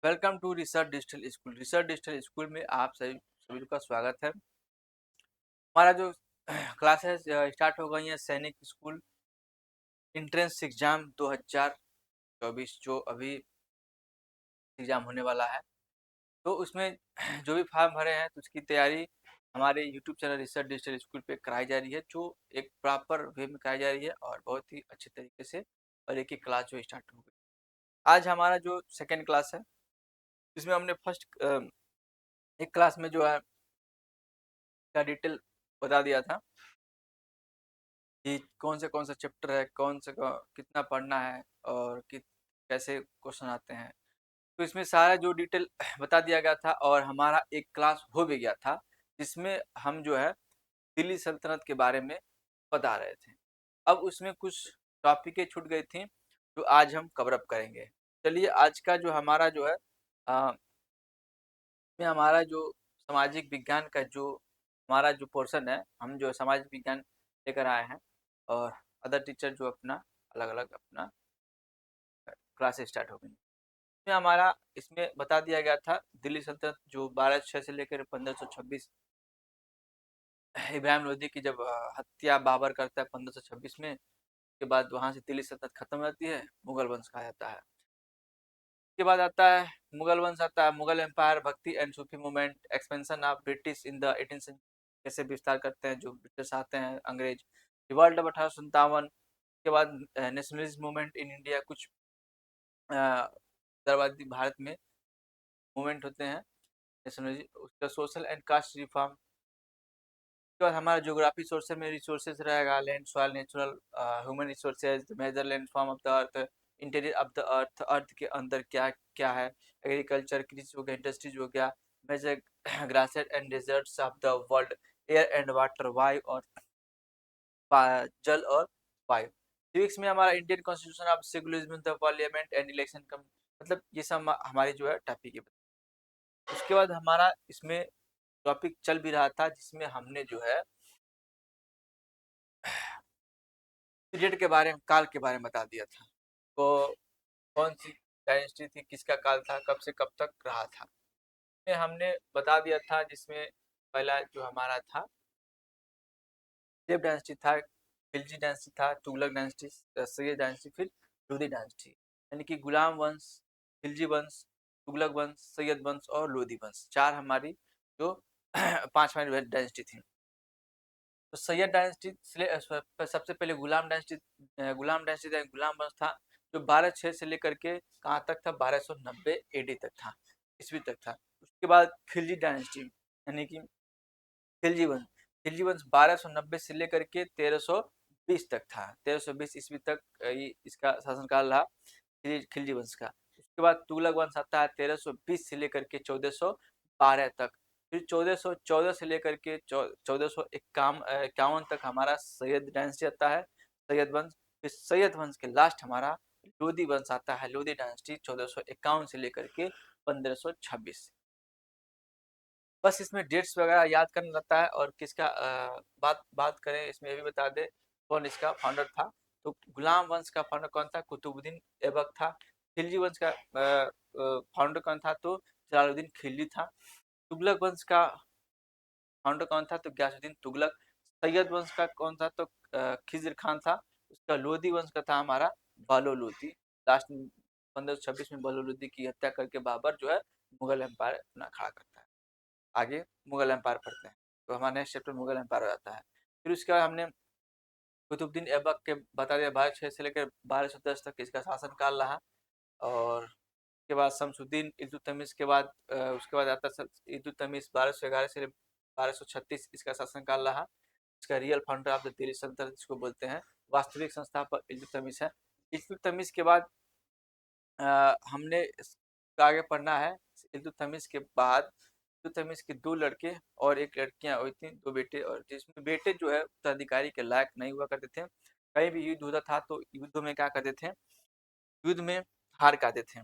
Welcome to research digital school. Research digital school में आप सभी सभी का स्वागत है। हमारा जो क्लासेस स्टार्ट हो गई है सैनिक स्कूल इंट्रेंस एग्जाम 2024 जो अभी एग्जाम होने वाला है। तो उसमें जो भी फॉर्म भरे हैं तो उसकी तैयारी हमारे YouTube channel research digital school पे कराई जा रही है, जो एक प्रॉपर वे में कराई जा रही है और बहुत ही अच्छे तरीके से। और एक एक क्लास जो स्टार्ट हो गई। आज हमारा जो सेकेंड क्लास है, इसमें हमने फर्स्ट एक क्लास में जो है का डिटेल बता दिया था कि कौन सा चैप्टर है, कितना पढ़ना है और कैसे क्वेश्चन आते हैं। तो इसमें सारा जो डिटेल बता दिया गया था और हमारा एक क्लास हो भी गया था, जिसमें हम जो है दिल्ली सल्तनत के बारे में बता रहे थे। अब उसमें कुछ टॉपिकें छूट गई थी, जो आज हम कवर अप करेंगे। चलिए, आज का जो हमारा जो है में हमारा जो सामाजिक विज्ञान का जो हमारा जो पोर्शन है, हम जो सामाजिक विज्ञान लेकर आए हैं और अदर टीचर जो अपना अलग-अलग अपना क्लास स्टार्ट हो गई। इसमें हमारा इसमें बता दिया गया था दिल्ली सल्तनत जो 1206 से लेकर 1526 इब्राहिम लोदी की जब हत्या बाबर करता है 1526 में, के बाद वहाँ से दिल्ली सल्तनत खत्म हो जाती है, मुगल वंश कहा जाता है। उसके बाद आता है मुगल वंश आता है, Mughal empire, Bhakti and Sufi movement, expansion of British in the 18th century, कैसे विस्तार करते हैं जो ब्रिटिश आते हैं अंग्रेज। रिवॉल्ट ऑफ 1857 के बाद नेशनलिस्ट मूवमेंट इन इंडिया, कुछ उदारवादी भारत में मूवमेंट होते हैं नेशनलिस्ट। उसका सोशल एंड कास्ट रिफॉर्म। उसके बाद हमारा ज्योग्राफी सोर्स में रिसोर्सेज रहेगा, land, soil, natural, human resources, major land form of the earth, interior of the earth, earth के अंदर क्या क्या है, एग्रीकल्चर, कृषि हो गया, इंडस्ट्रीज हो गया, major grasses and deserts of the world, air and water, वायु और जल और वायु। सिविक्स में हमारा Indian constitution of secularism, the parliament and election कम, मतलब ये सब हमारी जो है टॉपिक है। उसके बाद हमारा इसमें टॉपिक चल भी रहा था, जिसमें हमने जो है पीरियड के बारे में, काल के बारे में बता दिया था। तो कौन सी डायनेस्टी थी, किसका काल था, कब से कब तक रहा था, ये हमने बता दिया था। जिसमें पहला जो हमारा था देव डायनेस्टी था, खिलजी डायनेस्टी था, तुगलक डायनेस्टी, सैयद डायनेस्टी, फिर लोधी डायनेस्टी। यानी कि गुलाम वंश, खिलजी वंश, तुगलक वंश, सैयद वंश और लोधी वंश, चार हमारी जो पांच हमारी डायनेस्टी थी। तो सैयद डायनेस्टी सबसे पहले गुलाम डायनेस्टी गुलाम वंश था, जो 1206 से लेकर के कहाँ तक था, 1290 एडी तक था, ईस्वी तक था। उसके बाद खिलजी डायनेस्टी यानी कि खिलजी वंश 1290 से लेकर के 1320 तक था, 1320 ईस्वी तक इसका शासनकाल रहा खिलजी वंश का। उसके बाद तुगलक वंश आता है 1320 से लेकर के 1412 तक। फिर 1414 से लेकर के 1451 तक हमारा सैयद डायनेस्टी आता है, सैयद वंश। फिर सैयद वंश के लास्ट हमारा लोधी वंश आता है, लोधी डायनेस्टी 1451 से लेकर के 1526। बस इसमें डेट्स वगैरह याद करना रहता है। और किसका बात बात करें, इसमें ये भी बता दे कौन इसका फाउंडर था। तो गुलाम वंश का फाउंडर कौन था, कुतुबुद्दीन ऐबक था। खिलजी वंश का फाउंडर कौन था, तो जलालुद्दीन खिलजी था। तुगलक वंश का फाउंडर कौन था, तो गयासुद्दीन तुगलक। सैयद वंश का कौन था, तो खिज्र खान था। उसका लोधी वंश का था हमारा बालो लोधी। लास्ट 1526 में बालो लोधी की हत्या करके बाबर जो है मुगल एम्पायर अपना खड़ा करता है। आगे मुगल एम्पायर पढ़ते हैं, तो हमारा नेक्स्ट चैप्टर मुगल एम्पायर हो जाता है। फिर उसके बाद हमने कुतुबुद्दीन ऐबक के बता दिया, 1206 से लेकर 1210 तक इसका शासनकाल रहा। और उसके बाद शमसुद्दीन इल्तुतमिश के बाद उसके बाद आता है इल्तुतमिश, 1211 से 1236 इसका शासनकाल रहा। इसका real founder of the Delhi सल्तनत जिसको बोलते हैं, वास्तविक संस्थापक इल्तुतमिश है। इल्तुतमिश के बाद हमने आगे पढ़ना है। इल्तुतमिश के बाद इल्तुतमिश के दो लड़के और एक लड़कियां हुई थी, दो बेटे, और जिसमें बेटे जो है उत्तराधिकारी के लायक नहीं हुआ करते थे। कहीं भी युद्ध होता था तो युद्ध में क्या करते थे, युद्ध में हार जाते थे,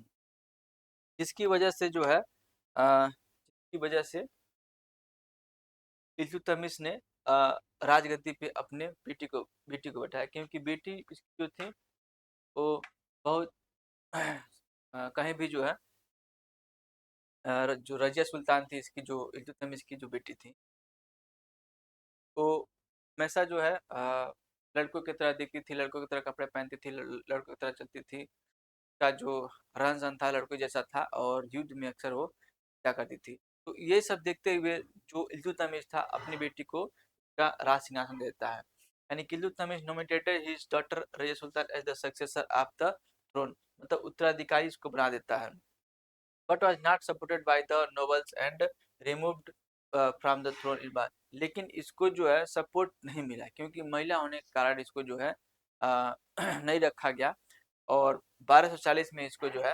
जिसकी वजह से जो है जिसकी वजह से इल्तुतमिश ने राजगद्दी पे अपने बेटी को बैठाया, क्योंकि बेटी इसकी जो थी वो बहुत कहीं भी जो है जो रजिया सुल्तान थी, इसकी जो इल्तुतमिश की जो बेटी थी, तो हमेशा जो है लड़कों की तरह दिखती थी, लड़कों की तरह कपड़े पहनती थी, लड़कों की तरह चलती थी। का जो रहन सहन था लड़कों जैसा था, और युद्ध में अक्सर वो क्या करती थी। तो ये सब देखते हुए जो इल्तुतमिश था अपनी बेटी को का राज सिंहासन देता है। यानी कि Iltutmish nominated his daughter Razia Sultan as the successor of the throne, मतलब उत्तराधिकारी इसको बना देता है। But was not supported by the nobles and removed from the throne in बार। लेकिन इसको जो है सपोर्ट नहीं मिला, क्योंकि महिला होने के कारण इसको जो है नहीं रखा गया, और 1240 में इसको जो है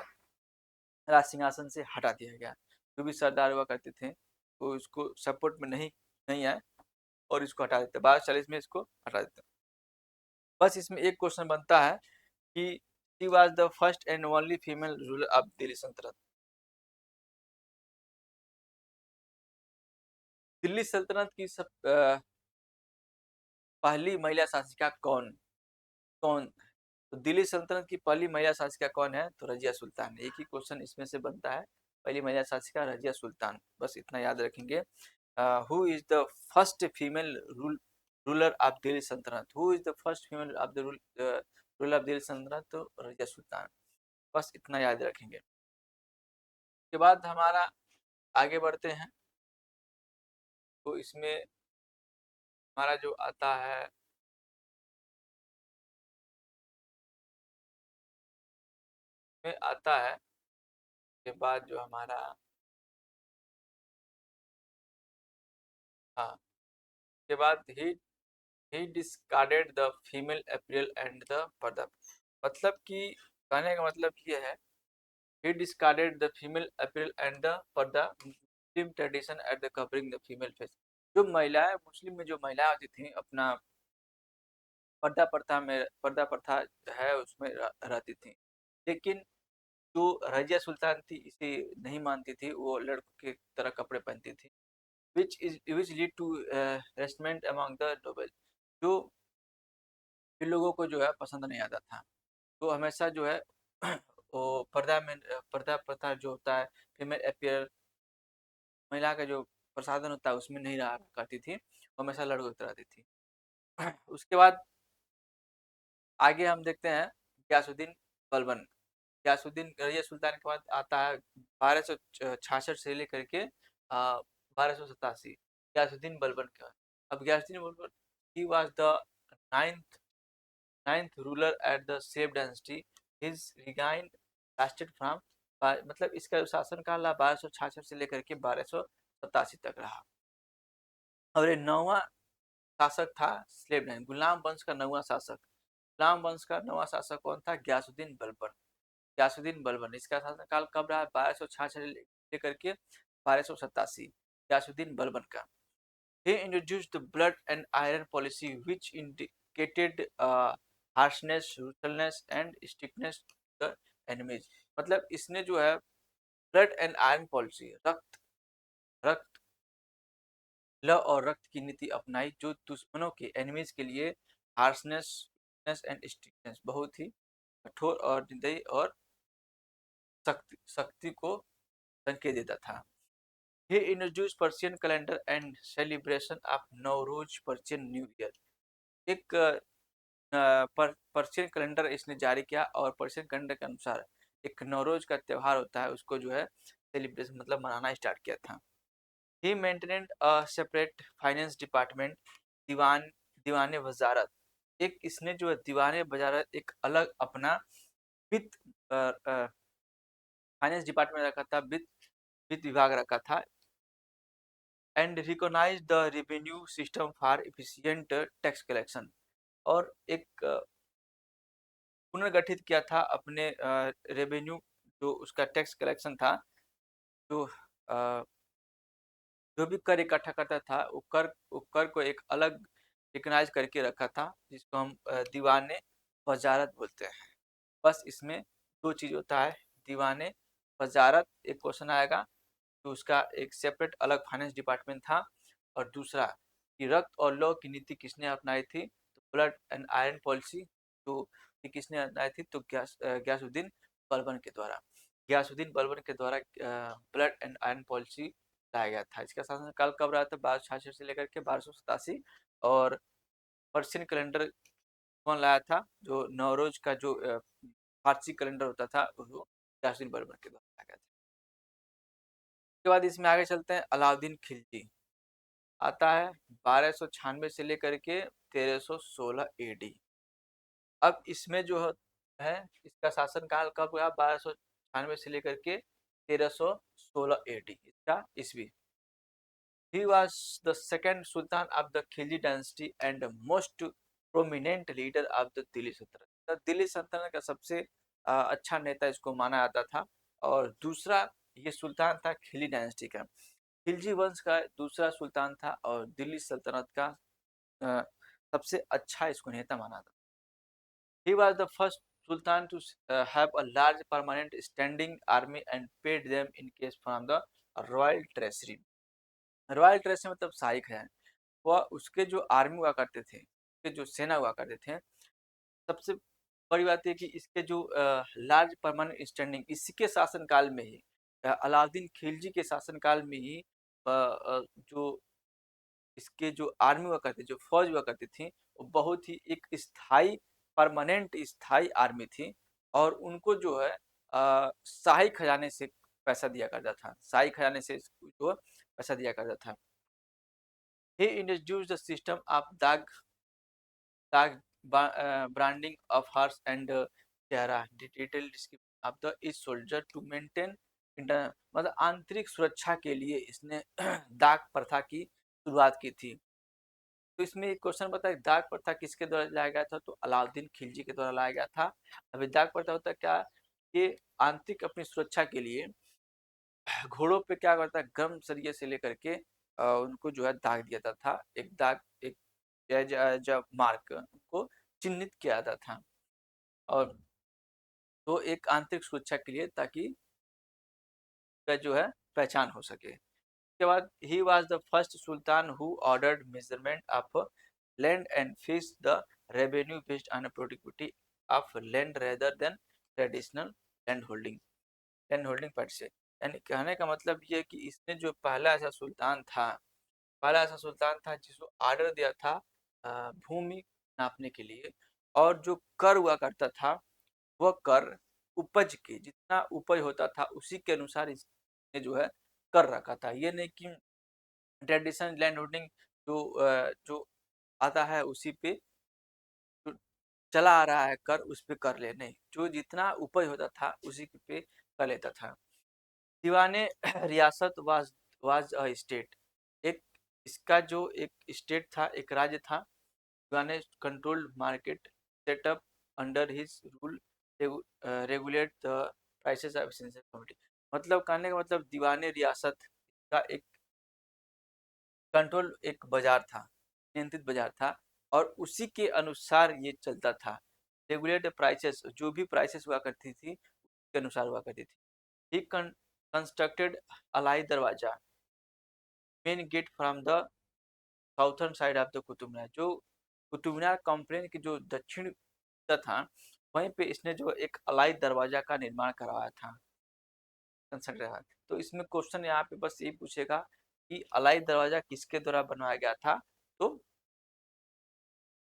राज सिंहासन से हटा दिया गया। जो भी सरदार हुआ करते थे वो इसको सपोर्ट में नहीं नहीं आए और इसको हटा देते, 1240 में इसको हटा देते। बस इसमें एक क्वेश्चन बनता है कि she was the first and only female ruler of Delhi सल्तनत। दिल्ली सल्तनत की पहली महिला शासिका कौन कौन तो दिल्ली सल्तनत की पहली महिला शासिका कौन है, तो रजिया सुल्तान। एक ही क्वेश्चन इसमें से बनता है, पहली महिला शासिका रजिया सुल्तान, बस इतना याद रखेंगे। Who is the first female ruler of Delhi sultanate, who is the first female of the ruler of Delhi sultanate, तो रजिया सुल्तान, बस इतना याद रखेंगे। उसके बाद हमारा आगे बढ़ते हैं, तो इसमें हमारा जो आता है में आता है के बाद जो हमारा, हाँ, के बाद ही discarded the female apparel and the purdah. मतलब कि कहने का मतलब ये है, he discarded the female apparel and the purdah Muslim tradition at the covering the female face. जो महिलाएं मुस्लिम में जो महिलाएं होती थी अपना पर्दा प्रथा है उसमें रहती थी, लेकिन जो रजिया सुल्तान थी इसे नहीं मानती थी, वो लड़कों की तरह कपड़े पहनती थी, which lead to harassment among the noble। जो इन लोगों को जो है पसंद नहीं आता था, तो हमेशा जो है वो पर्दा प्रथा जो होता है, फीमेल अपियर, महिला का जो प्रसाधन होता है उसमें नहीं रहा करती थी, वो हमेशा लड़कों की तरह रहती थी। उसके बाद आगे हम देखते हैं गयासुद्दीन बलबन। गयासुद्दीन रजिया सुल्तान के बाद आता है 1266 से लेकर के 1287 गयासुद्दीन बलबन का। अब Ghiyasuddin Balban he was the ninth ninth ruler at the slave dynasty. His reign lasted from, मतलब इसका जो शासन काल 1266 से लेकर के 1287 तक रहा। और ये नौवां शासक था स्लेव लाइन, गुलाम वंश का नौवां शासक। गुलाम वंश का नौवां शासक कौन था, गयासुद्दीन बलबन। गयासुद्दीन बलबन, इसका शासनकाल कब रहा, 1266 लेकर के 1287, गयासुद्दीन बलबन का। He introduced the blood and iron policy which indicated harshness, ruthlessness and strictness to the enemies। मतलब इसने जो है ब्लड एंड आयरन पॉलिसी, रक्त रक्त ल और रक्त की नीति अपनाई, जो दुश्मनों के एनिमीज के लिए हार्शनेस एंड स्ट्रिक्टनेस, बहुत ही कठोर और निर्दयी और शक्ति को संकेत देता था। He introduced Persian calendar and celebration of Navroz Persian new year. एक पर्शियन कैलेंडर इसने जारी किया, और पर्शियन कैलेंडर के अनुसार एक नवरोज का त्यौहार होता है, उसको जो है सेलिब्रेशन मतलब मनाना स्टार्ट किया था। ही मेंटेनेड अ सेपरेट फाइनेंस डिपार्टमेंट, दीवान दीवाने वजारत। एक इसने जो है दीवाने वजारत एक अलग अपना वित्त फाइनेंस डिपार्टमेंट रखा था, वित्त विभाग रखा था। And recognise the revenue system for efficient tax collection, और एक पुनर्गठित किया था अपने रेवेन्यू, जो उसका टैक्स कलेक्शन था, जो जो भी कर इकट्ठा करता था वो कर को एक अलग रिकॉग्नाइज करके रखा था, जिसको हम दीवाने वजारत बोलते हैं। बस इसमें दो चीज होता है, दीवाने वजारत एक क्वेश्चन आएगा, तो उसका एक सेपरेट अलग फाइनेंस डिपार्टमेंट था, और दूसरा कि रक्त और लौ की नीति किसने अपनाई थी, तो ब्लड एंड आयरन पॉलिसी जो किसने अपनाई थी, तो गयासुद्दीन बलबन के द्वारा। गयासुद्दीन बलबन के द्वारा ब्लड एंड आयरन पॉलिसी लाया गया था। इसका शासनकाल कब रहा था? 1266 से लेकर के 1287। और पर्शियन कैलेंडर कौन लाया था? जो नवरोज का जो फारसी कैलेंडर होता था वो गयासुद्दीन बलबन के द्वारा लाया गया था। उसके बाद इसमें आगे चलते हैं। अलाउद्दीन खिलजी आता है 1296 से लेकर के 1316 एडी। अब इसमें जो है इसका शासनकाल कब हुआ? 1296 से लेकर के 1316 एडी इसका ईस्वी। He was the second Sultan of the Khilji dynasty and the most prominent leader of the Delhi सल्तनत। दिल्ली सल्तनत का सबसे अच्छा नेता इसको माना जाता था। और दूसरा ये सुल्तान था खिलजी डायनेस्टी का, खिलजी वंश का दूसरा सुल्तान था और दिल्ली सल्तनत का सबसे अच्छा इसको नेता माना था। He was the first sultan to have a large permanent standing army and paid them in cash from the royal treasury। Royal Tracy मतलब शाही खजाने। वह उसके जो आर्मी हुआ करते थे, उसके जो सेना हुआ करते थे, सबसे बड़ी बात है कि इसके जो लार्ज परमानेंट स्टैंडिंग इसके शासनकाल में ही अलाउद्दीन खिलजी के शासनकाल में ही जो इसके जो आर्मी हुआ करती, जो फौज हुआ करती थी, वो बहुत ही एक स्थायी परमानेंट स्थायी आर्मी थी। और उनको जो है शाही खजाने से पैसा दिया करता था, शाही खजाने से जो पैसा दिया करता था। He introduced the system of tag branding of horse and tiara, detailed description of the each soldier to maintain मतलब आंतरिक सुरक्षा के लिए इसने दाग प्रथा की शुरुआत की थी। तो इसमें एक क्वेश्चन बता है, दाग प्रथा किसके द्वारा लाया गया था? तो अलाउद्दीन खिलजी के द्वारा लाया गया था। अभी दाग प्रथा होता है क्या? ये आंतरिक अपनी सुरक्षा के लिए घोड़ों पे क्या करता है, गर्म सरिये से लेकर के उनको जो है दाग दिया जाता था। एक दाग एक जब मार्क को चिन्हित किया जाता था। और तो एक आंतरिक सुरक्षा के लिए, ताकि का जो है पहचान हो सके। उसके बाद ही was the first sultan who ordered measurement of land and fix the revenue based on productivity of land rather than traditional land holding pattern से। यानी कहने का मतलब ये है कि इसने जो पहला ऐसा सुल्तान था जिसको ऑर्डर दिया था भूमि नापने के लिए। और जो कर हुआ करता था वह कर उपज के जितना उपज होता था उसी के अनुसार इसने जो है कर रखा था। ये नहीं कि ट्रेडिशनल लैंड होल्डिंग जो आता है उसी पे जो चला आ रहा है कर उस पे कर ले, नहीं, जो जितना उपज होता था उसी पे कर लेता था। दीवाने रियासत वाज अ स्टेट। एक इसका जो एक स्टेट था, एक राज्य था। दीवाने controlled market setup under his rule, regulate the prices of essential commodity. मतलब कहने का मतलब दीवाने रियासत का एक कंट्रोल, एक बाजार था, नियंत्रित बाजार था और उसी के अनुसार ये चलता था। रेगुलेट प्राइसेस, जो भी प्राइसेस हुआ करती थी उसके अनुसार हुआ करती थी। ही constructed Alai Darwaza main gate from the southern side of the Qutub Minar. जो कुतुब मीनार कॉम्प्लेन की जो दक्षिण था, वहीं पे इसने जो एक अलाई दरवाजा का निर्माण करवाया था, कंस्ट्रक्ट रहा। तो इसमें क्वेश्चन यहाँ पे बस यही पूछेगा कि अलाई दरवाजा किसके द्वारा बनवाया गया था? तो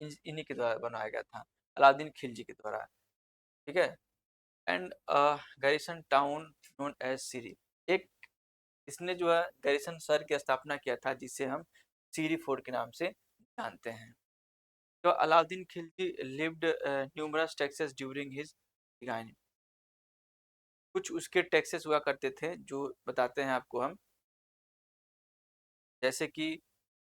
इन्हीं के द्वारा बनवाया गया था, अलाउद्दीन खिलजी के द्वारा। ठीक है। And garrison town known as Siri, एक इसने जो है गैरिसन शहर की स्थापना किया था जिसे हम सीरी फोर्ट के नाम से जानते हैं। तो Alauddin Khilji lived numerous taxes during his decline. कुछ उसके टैक्सेस हुआ करते थे जो बताते हैं आपको हम, जैसे कि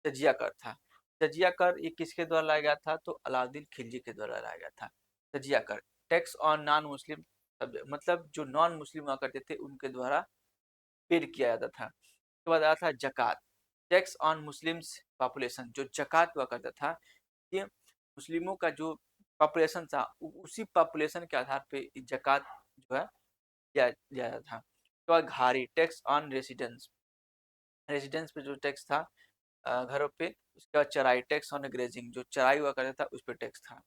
तजिया कर था। तजिया कर ये किसके द्वारा लाया गया था? तो अलाउद्दीन खिलजी के द्वारा लाया गया था तजिया कर। टैक्स ऑन नॉन मुस्लिम, मतलब जो नॉन मुस्लिम हुआ करते थे उनके द्वारा पेड किया जाता था। उसके बाद आया था जक़ात, टैक्स ऑन मुस्लिम्स पॉपुलेशन। जो जक़ात हुआ करता था, ये मुस्लिमों का जो पॉपुलेशन था उसी पॉपुलेशन के आधार पे जक़ात जो है दिया जाता था। उसके बाद घारी, टैक्स ऑन रेसिडेंस, रेसिडेंस पे जो टैक्स था घरों पे। उसके बाद चराई, टैक्स ऑन ग्रेजिंग, जो चराई हुआ करता था उस पर टैक्स था।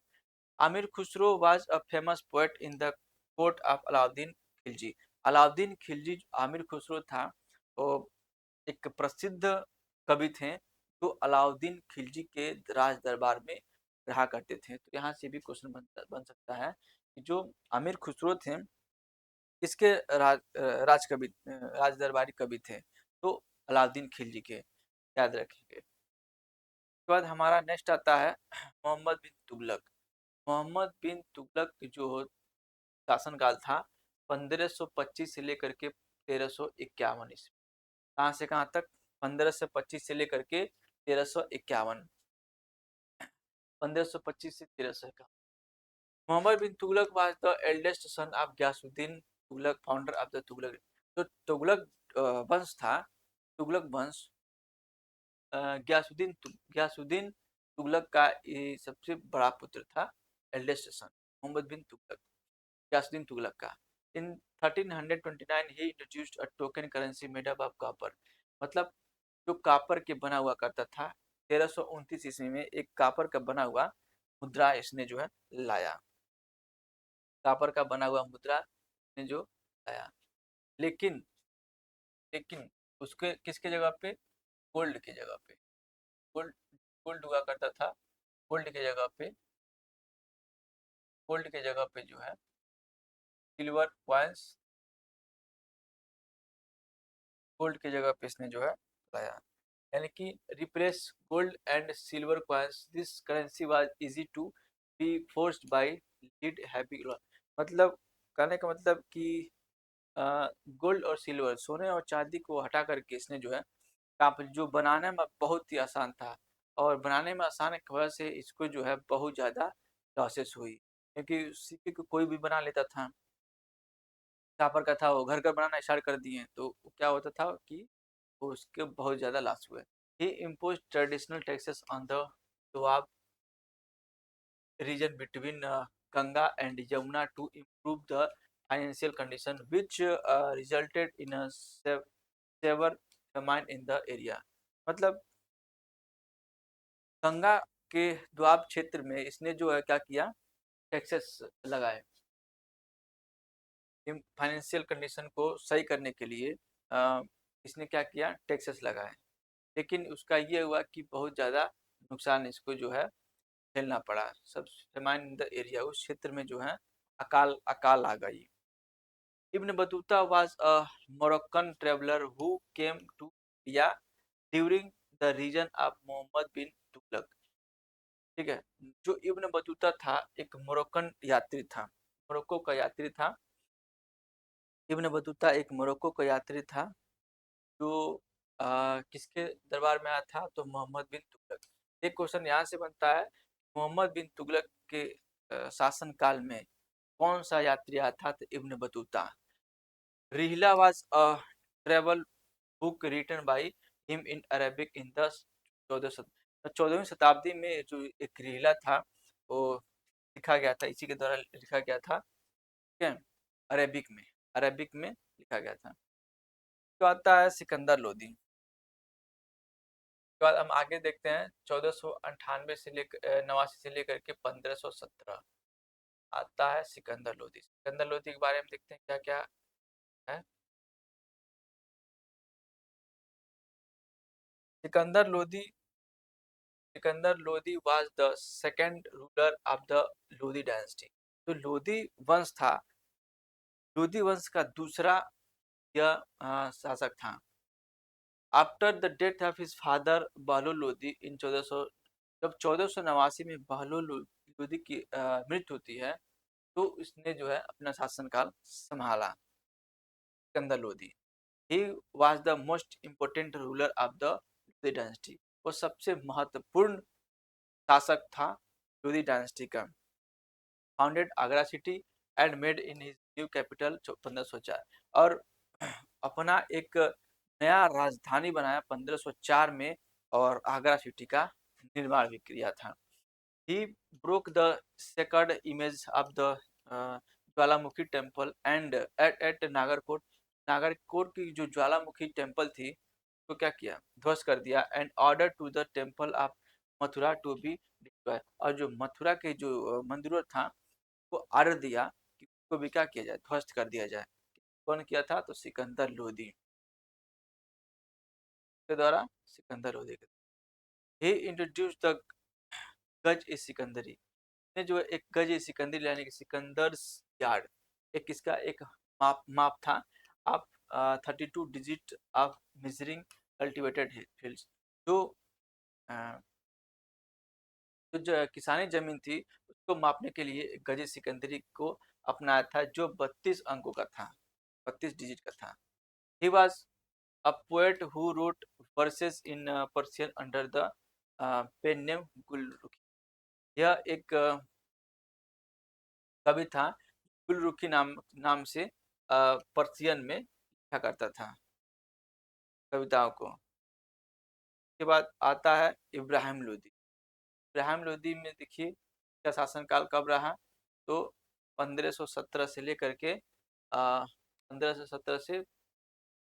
Aamir Khusro was a famous poet in the court of Alauddin Khilji. Alauddin Khilji Aamir Khusro था, वो एक प्रसिद्ध कवि थे, तो अलाउद्दीन खिलजी के राज दरबार में रहा करते थे। तो यहाँ से भी क्वेश्चन बन सकता है कि जो आमिर खुसरो थे किसके राज कवि, राज दरबारी कवि थे, तो अलाउद्दीन खिलजी के, याद रखेंगे। उसके बाद हमारा नेक्स्ट आता है मोहम्मद बिन तुगलक। मोहम्मद बिन तुगलक जो शासनकाल था 1525 से लेकर के 1351 ईस्वी। कहाँ से कहाँ तक? 1525 से लेकर के 1351, 1525 से 1351। Muhammad bin Tughlaq was the eldest son of Ghiyasuddin Tughlaq, founder of the Tughlaq. तो तुगलक वंश था, तुगलक वंश गयासुद्दीन तुगलक का ये सबसे बड़ा पुत्र था, एल्डेस्ट सन मोहम्मद बिन तुगलक, गयासुद्दीन तुगलक का। In 1329 he introduced a token currency made up of copper. मतलब जो कॉपर के बना हुआ करता था, 1329 ईस्वी में एक कॉपर का बना हुआ मुद्रा इसने जो है लाया, कॉपर का बना हुआ मुद्रा ने जो लाया। लेकिन लेकिन उसके किसके जगह पे? गोल्ड की जगह पे। गोल्ड गोल्ड हुआ करता था, गोल्ड की जगह पे, गोल्ड की जगह पे जो है सिल्वर कॉइन्स, गोल्ड की जगह पे इसने जो है लाया। यानी कि replace gold and silver coins, this currency was easy to be forced by lead heavy. मतलब कहने का मतलब कि गोल्ड और सिल्वर, सोने और चांदी को हटा करके इसने जो है जो बनाने में बहुत ही आसान था, और बनाने में आसान की वजह से इसको जो है बहुत ज़्यादा लॉसेस हुई, क्योंकि सिक्के को कोई भी बना लेता था। कॉपर का था वो घर का बनाना स्टार्ट कर दिए, तो क्या होता था कि उसके बहुत ज़्यादा लॉस हुए। He impose traditional taxes on the Doab region between Ganga and Yamuna to improve the financial condition, which resulted in a severe famine in the area। मतलब गंगा के द्वाब क्षेत्र में इसने जो है क्या किया, टैक्सेस लगाए, फाइनेंशियल कंडीशन को सही करने के लिए इसने क्या किया, टैक्सेस लगाए। लेकिन उसका ये हुआ कि बहुत ज़्यादा नुकसान इसको जो है झेलना पड़ा। सब फेमाइन इन द एरिया, उस क्षेत्र में जो है अकाल अकाल आ गई। Ibn Battuta was a Moroccan traveller who came to India during the reign of Muhammad bin Tughlaq. ठीक है, जो इब्न बतूता था एक मोरक्कन यात्री था, मोरक्को का यात्री था। इब्न बतूता एक मोरक्को का यात्री था जो किसके दरबार में आया था, तो मोहम्मद बिन तुगलक। एक क्वेश्चन यहाँ से बनता है, मोहम्मद बिन तुगलक के शासन काल में कौन सा यात्री आया था, तो Ibn Battuta. Rihla was a travel book written by him in Arabic in the 14वीं शताब्दी में जो एक रिहला था वो लिखा गया था, इसी के द्वारा लिखा गया था, ठीक है, अरेबिक में, अरेबिक में लिखा गया था। तो आता है सिकंदर लोदी। बाद हम आगे देखते हैं 1498 से लेकर 89 से लेकर के 1517 आता है सिकंदर लोदी। सिकंदर लोदी के बारे में देखते हैं क्या क्या है। Sikandar Lodi, Sikandar Lodi was the second ruler of the Lodi dynasty. तो लोदी वंश था, लोदी वंश का दूसरा यह शासक था। After the death of his father Bahlol Lodi in 1400, जब 1489 में बहलोल लोदी की मृत्यु होती है, तो इसने जो है अपना शासनकाल संभाला, सिकंदर लोदी। ही was the most important ruler of the Lodi dynasty. वो सबसे महत्वपूर्ण शासक था लोदी डायनेस्टी का। Founded Agra city and made in his new capital 1504, और अपना एक नया राजधानी बनाया 1504 में, और आगरा सिटी का निर्माण भी किया था। He broke the sacred image of the Jwalamukhi temple and at Nagarkot. Nagarkot की जो ज्वालामुखी टेम्पल थी तो क्या किया, ध्वस्त कर दिया। And order to the temple of Mathura to be destroy, और जो मथुरा के जो मंदिरों था वो ऑर्डर दिया कि उसको भी क्या किया जाए, ध्वस्त कर दिया जाए। कौन किया था? तो सिकंदर लोदी के द्वारा, सिकंदर लोदी के। ही इंट्रोड्यूस द गज ए सिकंदरी ने जो एक गज ए सिकंदरी यानी कि सिकंदर्स यार्ड, एक इसका एक माप माप था आप 32 digit of measuring cultivated fields, जो अ, जो किसानी जमीन थी उसको मापने के लिए एक गज ए सिकंदरी को अपनाया था, जो 32 अंकों का था, 32 डिजिट का था। He was a poet who wrote verses in Persian under the pen name Gulrukhi. यह एक कवि था, गुलरुखी नाम नाम से पर्सियन में लिखा करता था कविताओं को। उसके बाद आता है इब्राहिम लोदी। इब्राहिम लोदी में देखिए इसका शासनकाल कब रहा? तो 1517 से लेकर के 1517 से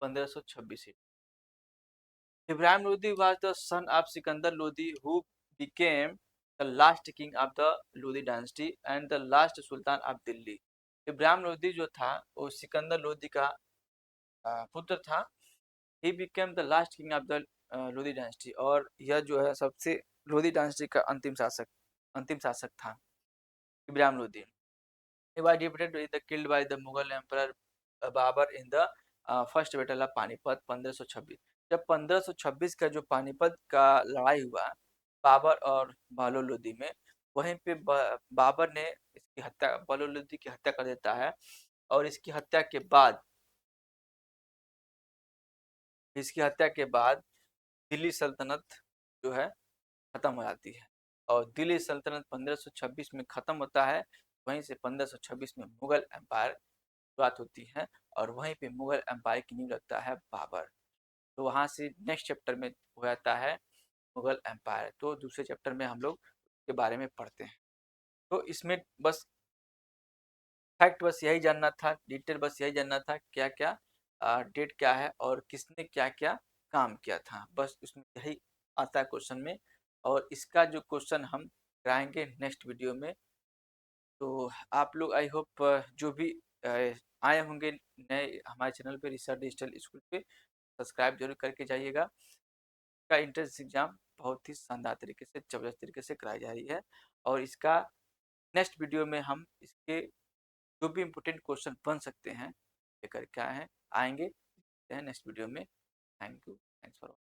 1526। Ibrahim Lodi was the son of Sikandar Lodi, who became the last king of the Lodi dynasty and the last sultan of Delhi. Ibrahim Lodi जो था वो सिकंदर लोदी का पुत्र था। He became the last king of the Lodi dynasty, और यह जो है सबसे लोदी डायनेस्टी का अंतिम शासक था Ibrahim Lodi. He was defeated with the killed by the Mughal Emperor Babur in the first battle of Panipat 1526। जब 1526 का जो पानीपत का लड़ाई हुआ बाबर और बहलोल लोदी में, वहीं पे बाबर ने इसकी हत्या, बहलोल लोदी की हत्या कर देता है, और इसकी हत्या के बाद दिल्ली सल्तनत जो है खत्म हो जाती है, और दिल्ली सल्तनत 1526 में खत्म होता है। वहीं से 1526 में मुगल एम्पायर शुरुआत होती है, और वहीं पे मुगल एम्पायर की नींव रखता है बाबर। तो वहाँ से नेक्स्ट चैप्टर में हो जाता है मुगल एम्पायर। तो दूसरे चैप्टर में हम लोग के बारे में पढ़ते हैं। तो इसमें बस फैक्ट बस यही जानना था, डिटेल बस यही जानना था, क्या क्या डेट क्या है और किसने क्या क्या काम किया था, बस उसमें यही आता है क्वेश्चन में। और इसका जो क्वेश्चन हम कराएंगे नेक्स्ट वीडियो में। तो आप लोग आई होप जो भी आए होंगे नए हमारे चैनल पे रिसर्च डिजिटल स्कूल पे, सब्सक्राइब जरूर करके जाइएगा। का इंट्रेंस एग्जाम बहुत ही शानदार तरीके से, जबरदस्त तरीके से कराई जा रही है, और इसका नेक्स्ट वीडियो में हम इसके जो भी इम्पोर्टेंट क्वेश्चन बन सकते हैं लेकर क्या है आएंगे नेक्स्ट वीडियो में। Thank you, thanks for